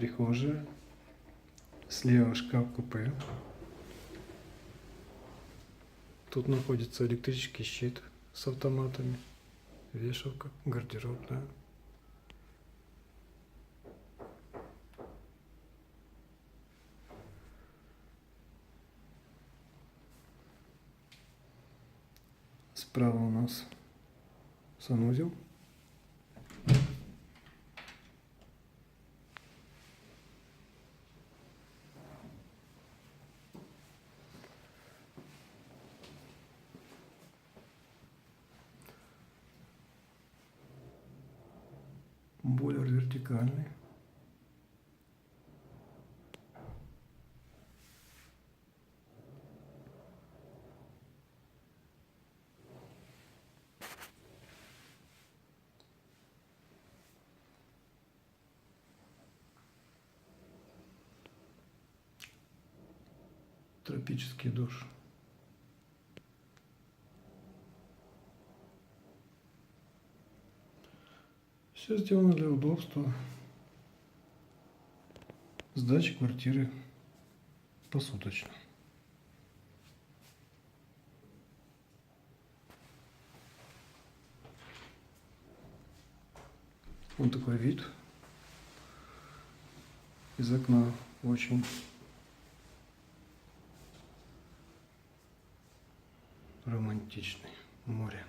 прихожая. Слева шкаф-купе. Тут находится электрический щит с автоматами, вешалка, гардеробная. Справа у нас санузел. Бойлер вертикальный. Тропический душ. Все сделано для удобства сдачи квартиры посуточно. Вот такой вид из окна, очень романтичный, море.